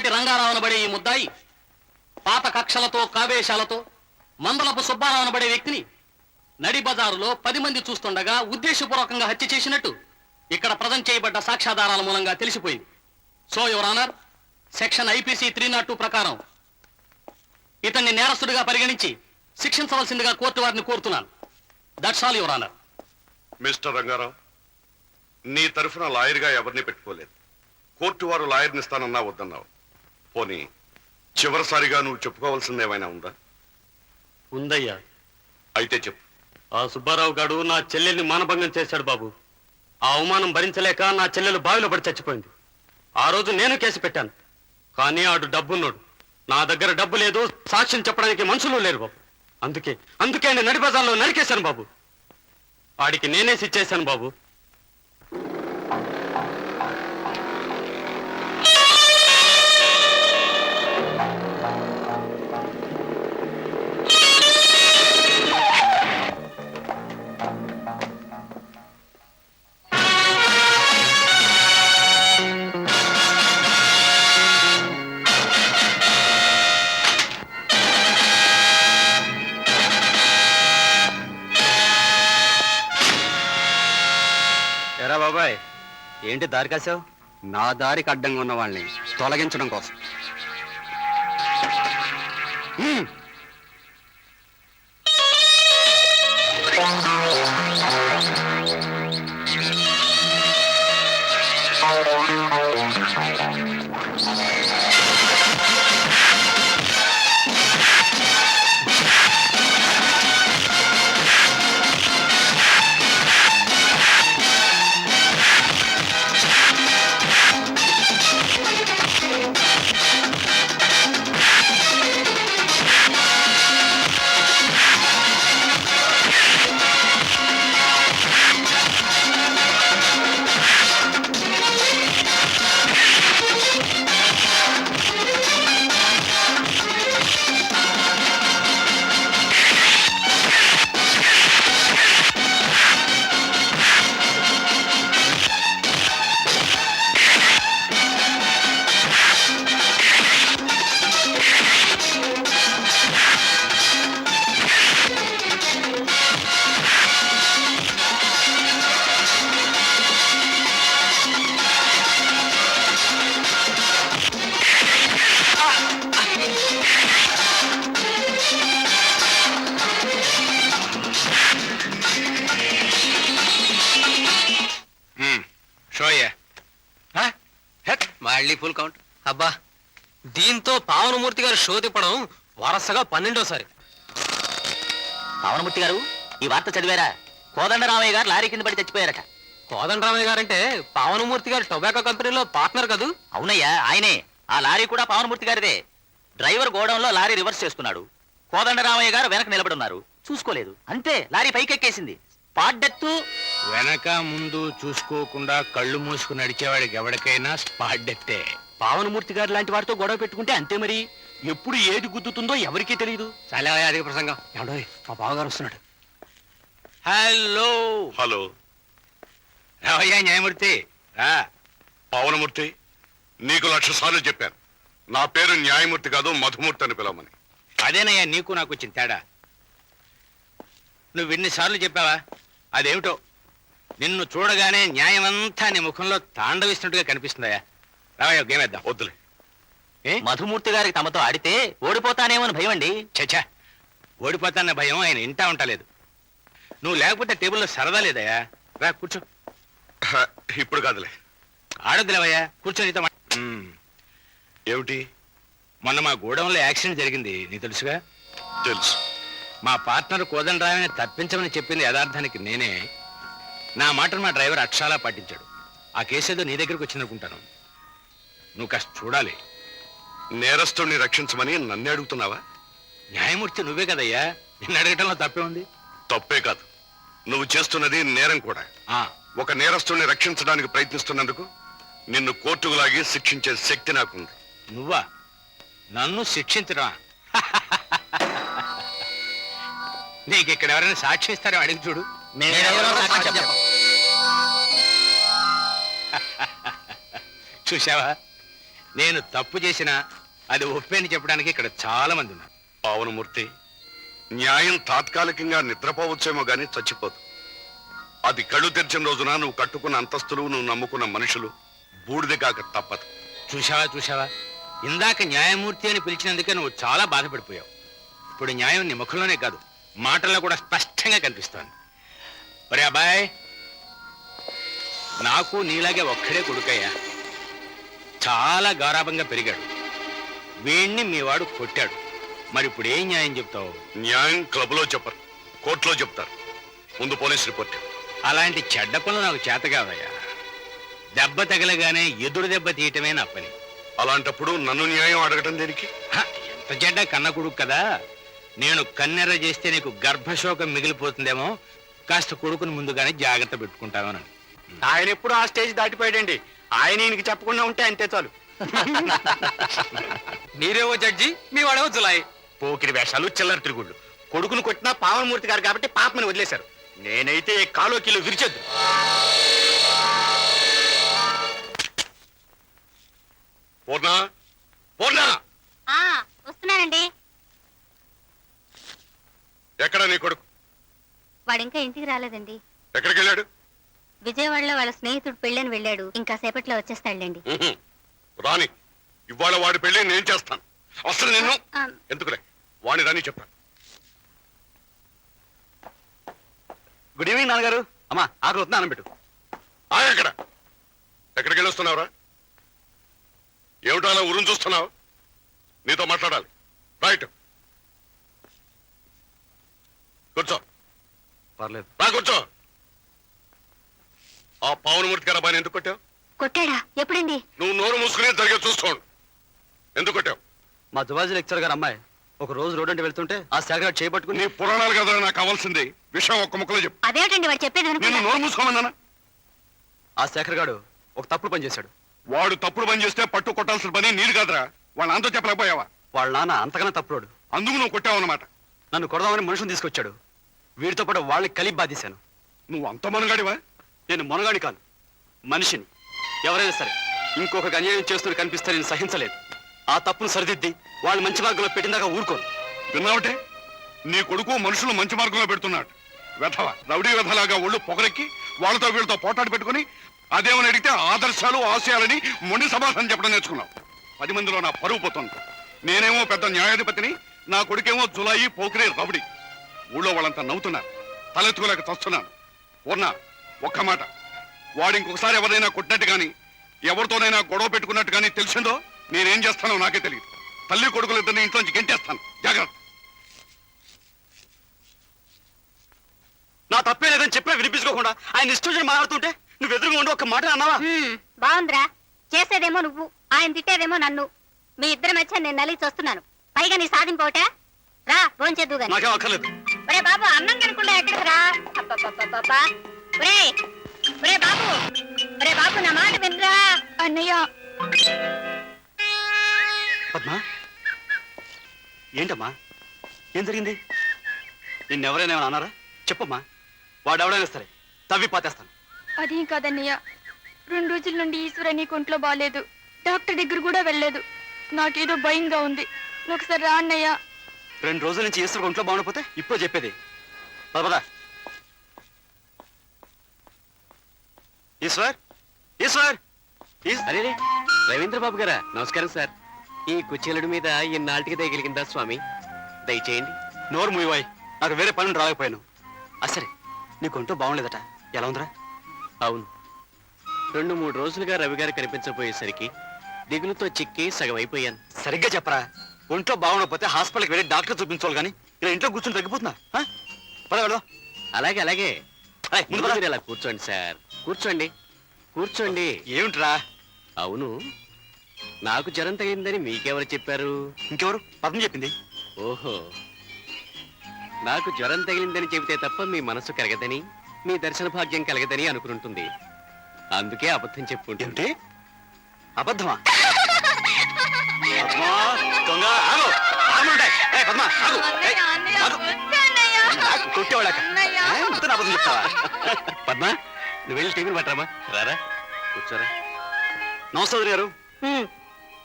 పులిపాటి రంగారావు అనబడే ఈ ముద్దాయి పాత కక్షలతో కావేశాలతో మందలపు సుబ్బారావు అనబడే వ్యక్తిని నడి బజారులో 10 మంది చూస్తుండగా ఉద్దేశపూర్వకంగా హత్య చేసినట్టు ఇక్కడ ప్రజెంట్ చేయబడ్డ సాక్ష్యాధారాల మూలంగా తెలిసిపోయింది. So your honour, section IPC 302 ప్రకారం ఇతన్ని నేరస్తుడిగా పరిగణించి శిక్షించవలసిందిగా కోర్టు వారిని కోరుతున్నాను. That's all your honour. Mister Rangarao, నీ తరఫున లాయర్గా ఎవరిని పెట్టుకోలేదు. కోర్టు వారు లాయర్ని ఇస్తానన్నా వద్దన్నావు. పోనీ చివరిసారిగా నువ్వు చెప్పుకోవాల్సింది ఏమైనా ఉందా? ఉందయ్యా. అయితే చెప్పు. ఆ సుబ్బారావు గారు నా చెల్లెల్ని మానభంగం చేశాడు బాబు. ఆ అవమానం భరించలేక నా చెల్లెలు బావిలో పడి చచ్చిపోయింది. ఆ రోజు నేను కేసు పెట్టాను. కానీ ఆడు డబ్బున్నాడు. నా దగ్గర డబ్బు లేదు, సాక్ష్యం చెప్పడానికి మనుషులు లేరు బాబు. అందుకే నేను నడి బజార్లో నరికేశాను బాబు. వాడికి నేనే ఇచ్చేశాను బాబు. ఎరా బాబాయ్, ఏంటి దారి కాసావు? నా దారికి అడ్డంగా ఉన్న వాళ్ళని తొలగించడం కోసం. మళ్ళీ ఫుల్ కౌంట్. అబ్బా, దీంతో పావనమూర్తి గారు షో తిప్పడం వరుసగా 12వ. పావనమూర్తి గారు, ఈ వార్త చదివారా? కోదండరామయ్య గారు లారీ కింద పడి చచ్చిపోయారట. కోదండరామయ్య గారంటే పావనమూర్తి గారు టొబాకో కంపెనీలో పార్ట్నర్ కదూ? అవునయ్యా, ఆయనే. ఆ లారీ కూడా పావనమూర్తి గారిదే. డ్రైవర్ గోడౌన్లో లారీ రివర్స్ చేసుకున్నాడు. కోదండరామయ్య గారు వెనక నిలబడున్నారు, చూసుకోలేదు. అంతే, లారీ పైకెక్కేసింది. Spot death. వెనక ముందు చూసుకోకుండా కళ్ళు మూసుకుని నడిచేవాడికి ఎవరికైనా స్పాట్ డెత్తే. పావనమూర్తి గారు లాంటి వారితో గొడవ పెట్టుకుంటే అంతే మరి. ఎప్పుడు ఏది గుద్దుతుందో ఎవరికీ తెలియదు. చాలా అధిక ప్రసంగం. ఏమండోయ్, మా బావగారు వస్తున్నాడు. Hello hello. రావయ్యా న్యాయమూర్తి, రా. పావనమూర్తి, నీకు 1,00,000 సార్లు చెప్పాను, నా పేరు న్యాయమూర్తి కాదు మధుమూర్తి అని పిలవమని. అదేనయ్యా నీకు నాకు వచ్చిన తేడా. నువ్వు ఎన్నిసార్లు చెప్పావా? అదేమిటో, నిన్ను చూడగానే న్యాయమంతా నీ ముఖంలో తాండవిస్తున్నట్టుగా కనిపిస్తుందయ్యా. రావయ్యా, గేమ్ వేద్దాం. వద్దులే. మధుమూర్తి గారికి తమతో ఆడితే ఓడిపోతానేమని భయం అండి. చచ్చా, ఓడిపోతాన్న భయం ఆయన ఇంటా ఉంటలేదు. నువ్వు లేకపోతే టేబుల్లో సరదా లేదయ్యా. రా కూర్చో. ఇప్పుడు కాదులే. ఆడొద్దులేవయ్యా, కూర్చో. నీతో ఏమిటి? మొన్న మా గోడౌన్లో యాక్సిడెంట్ జరిగింది, నీకు తెలుసుగా? తెలుసు. మా పార్ట్నర్ కోదండరామని తప్పించమని చెప్పింది యథార్థానికి నేనే. నా మాటను మా డ్రైవర్ అక్షరాలా పాటించాడు. ఆ కేసు ఏదో నీ దగ్గరకు వచ్చిందనుకుంటాను. నువ్వు కాస్త చూడాలి. నేరస్తుడిని రక్షించమని నన్ను అడుగుతున్నావా? న్యాయమూర్తి నువ్వే కదయ్యా, నిన్ను అడగటంలో తప్పే ఉంది. తప్పే కాదు, నువ్వు చేస్తున్నది నేరం కూడా. ఒక నేరస్తుడిని రక్షించడానికి ప్రయత్నిస్తున్నందుకు నిన్ను కోర్టుకు లాగి శిక్షించే శక్తి నాకుంది. నువ్వా నన్ను శిక్షించరా? నీకు ఇక్కడ ఎవరైనా సాక్ష్యం ఇస్తారో అడిగి చూడు. చూసావా, నేను తప్పు చేసినా అది ఒప్పేని చెప్పడానికి ఇక్కడ చాలా మంది ఉన్నారు. పావనమూర్తి, న్యాయం తాత్కాలికంగా నిద్రపోవచ్చేమో గాని చచ్చిపోదు. అది కళ్ళు తెరిచిన రోజున నువ్వు కట్టుకున్న అంతస్తులు, నువ్వు నమ్ముకున్న మనుషులు బూడిద కాక తప్పదు. చూశావా ఇందాక న్యాయమూర్తి అని పిలిచినందుకే నువ్వు చాలా బాధపడిపోయావు. ఇప్పుడు న్యాయం నీ ముఖంలోనే కాదు, మాటల్లో కూడా స్పష్టంగా కనిపిస్తోంది. ఒరే అబ్బాయ్, నాకు నీలాగే ఒక్కడే కొడుకయ్యా. చాలా గారాభంగా పెరిగాడు. వీణ్ణి మీ వాడు కొట్టాడు. మరి ఇప్పుడు ఏం న్యాయం చెప్తావు? న్యాయం క్లబ్లో చెప్పరు, కోర్టులో చెప్తారు. ముందు పోలీస్ రిపోర్ట్. అలాంటి చెడ్డ పనులు నాకు చేత కాదయ్యా. దెబ్బ తగలగానే ఎదురు దెబ్బ తీయటమే నా పని. అలాంటప్పుడు నన్ను న్యాయం అడగటం దేనికి? ఎంత చెడ్డ కన్న కొడుకు కదా. నేను కన్నెర్ర చేస్తే నీకు గర్భశోకం మిగిలిపోతుందేమో, కాస్త కొడుకుని ముందుగానే జాగ్రత్త పెట్టుకుంటామని. ఆయన ఎప్పుడు ఆ స్టేజ్ దాటిపోయాడండి. ఆయన ఈయనకి చెప్పకుండా ఉంటే అంతే చాలు. మీరేవో జడ్జి, మీ వాడేవో జులాయి. పోకిరి వేషాలు, చిల్లర తిరుగుళ్ళు. కొడుకును కొట్టినా పావనమూర్తి గారు కాబట్టి పాపమని వదిలేశారు. నేనైతే కాలో కిలో విరిచొద్దు. పూర్ణ, పూర్ణ, వస్తున్నానండి. ఎక్కడ నీ కొడుకు? వాడు ఇంకా ఇంటికి రాలేదండి. ఎక్కడికి వెళ్ళాడు? విజయవాడలో వాళ్ళ స్నేహితుడు పెళ్ళని వెళ్ళాడు. ఇంకా సేపట్లో వచ్చేస్తాడులేండి. రాని, ఇవాళ వాడి పెళ్లి నేను చేస్తాను. అసలు నిన్ను ఆ, ఎందుకులే, వాణి రాని చెప్తాను. గుడ్ ఈవినింగ్ నాన్నగారు. అమ్మా ఆకలి వస్తున్నా, అన్నం పెట్టు. ఎక్కడ ఎక్కడికి వెళ్ళొస్తున్నావురా? ఏమిటో అలా ఉరుం చూస్తున్నావు? నీతో మాట్లాడాలి. రైట్, కూర్చో. పర్లేదు. రా కూర్చో. ఆ పావనమూర్తి గారు అబ్బాయిని ఎందుకు కొట్టావు? కొట్టాడా? ఎప్పుడండి? నువ్వు నోరు మూసుకునే జరిగే చూసుకోండి. ఎందుకు కొట్టావు? మా జువాజీ లెక్చర్ గారు అమ్మాయి ఒక రోజు రోడ్ అంటే వెళ్తుంటే ఆ శాఖ చేపట్టుకుని నీ పురాణాలు కదా నాకు కావాల్సింది. విషయం ఒక్క ముక్కలో చెప్పు. అదేమిటండి వాడు చెప్పేది నేను అనుకున్నా. నోరు మూసుకోమన్నానా? ఆ శేఖర్ గారు ఒక తప్పుడు పని చేశాడు. వాడు తప్పుడు పని చేస్తే పట్టు కొట్టాల్సిన పని నీరు కాదురా. వాళ్ళ అంతా చెప్పలేకపోయావా? వాళ్ళ నాన్న అంతకన్నా తప్పుడోడు. అందుకు నువ్వు కొట్టావు అన్నమాట. నన్ను కొడదామని మనుషుని తీసుకొచ్చాడు. వీడితో పాటు వాళ్ళని కలిపి బాధేశాను. నువ్వు అంత మనగాడివా? నేను మొనగాడి కాను, మనిషిని. ఎవరైనా సరే ఇంకొకరికి అన్యాయం చేస్తున్న కనిపిస్తే నేను సహించలేదు. ఆ తప్పును సరిదిద్ది వాళ్ళు మంచి మార్గంలో పెట్టిందాకా ఊరుకోను. విన్నావటే? నీ కొడుకు మనుషులు మంచి మార్గంలో పెడుతున్నాడు. వెధవ, రౌడీ వెధలాగా ఒళ్ళు పొగరెక్కి వాళ్ళతో వీళ్ళతో పోటాడు పెట్టుకుని అదేమని అడిగితే ఆదర్శాలు ఆశయాలని మొండి సమాధానం చెప్పడం నేర్చుకున్నావు. 10 మందిలో నా పరువు పోతుంది. నేనేమో పెద్ద న్యాయాధిపతిని, నా కొడుకేమో జులాయి పోకిరే రౌడీ. ఊళ్ళో వాళ్ళంతా నవ్వుతున్నారు. తలెత్తుకోలేక చస్తున్నాను. పూర్ణ, ఒక్క మాట, వాడు ఇంకొకసారి ఎవరైనా కొట్టినట్టు కానీ ఎవరితోనైనా గొడవ పెట్టుకున్నట్టు కానీ తెలిసిందో నేనేం చేస్తానో నాకే తెలియదు. తల్లి కొడుకులు ఇద్దరిని ఇంట్లోంచి గెంటేస్తాను. జాగ్రత్త. నా తప్పే లేదని చెప్పే వినిపించుకోకుండా ఆయన ఇష్టం మాట్లాడుతుంటే నువ్వు ఎదురుగా ఉండి ఒక మాట అన్నావా? బాగుందిరా. చేసేదేమో నువ్వు, ఆయన తిట్టేదేమో నన్ను. మీ ఇద్దరి మధ్య నేను నలిగి చూస్తున్నాను. పైగా నీ సాధింపోవటా? రా భోంచేద్దు గాని. నాకేం అక్కర్లేదు. ఒరే బాబు, అన్నం తినకుండా ఎక్కడికి రా. అబ్బబ్బబ్బబ్బబ్బా. ఒరే ఒరే బాబు, ఒరే బాబు, నా మాట వినరా. అన్నయ్య. పద్మా, ఏంటమ్మా, ఏం జరిగింది? నిన్నెవరైనా ఏమైనా అన్నారా? చెప్పమ్మా. వాడు ఎవడైనా సరే తవ్వి పాతేస్తాను. అదేం కాదన్నయ్య, 2 రోజుల నుండి ఈశ్వర నీ కొంట్లో బాలేదు. డాక్టర్ దగ్గర కూడా వెళ్ళలేదు. నాకేదో భయంగా ఉంది. నువ్వు ఒకసారి రా అన్నయ్య. 2 రోజుల నుంచి ఈశ్వర్ ఒంట్లో బాగుండకపోతే ఇప్పుడు చెప్పేది. పద. ఈశ్వర్, ఈశ్వర్, అరే రవీంద్ర బాబు గారా, నమస్కారం సార్. ఈ కుచేలుడి మీద ఇన్నాళ్ళకి దయగలిగిందా స్వామి? దయచేయండి. నోరు మూయవాయి. నాకు వేరే పనులు రాలేకపోయాను. అసరే నీకు ఒంట్లో బాగుండలేదట, ఎలా ఉందిరా? అవును, 2-3 రోజులుగా రవి గారు కనిపించబోయేసరికి దిగులుతో చిక్కి సగం అయిపోయాను. సరిగ్గా చెప్పరా. ఒంట్లో బాగుండకపోతే హాస్పిటల్కి వెళ్ళి డాక్టర్ చూపించాలి కానీ ఇలా ఇంట్లో కూర్చొని తగ్గిపోతున్నా? పద. అలాగే అలాగే. ముందు పద. మీరు ఇలా కూర్చోండి సార్, కూర్చోండి కూర్చోండి. ఏమిట్రా? అవును, నాకు జ్వరం తగిలిందని మీకెవరు చెప్పారు? ఇంకెవరు? పద్మ చెప్పింది. ఓహో, నాకు జ్వరం తగిలిందని చెబితే తప్ప మీ మనసు కలగదని, మీ దర్శన భాగ్యం కలగదని అనుకుంటుంది. అందుకే అబద్ధం చెప్పుకుంటుంది. ఏమిటి? అబద్ధమా? పద్మా, దొంగ, ఆగు. ఆగమంటాయ్. ఏయ్, పద్మా, ఆగు. ఏయ్, ఆగు. నాకు కొట్టేవాడాక. ఇంత నా అబద్ధం చెప్తావా? పద్మా, నువ్వు వెళ్ళి టీవీని పట్టరామా. రారా, కూర్చోరా. నమస్తే గారు.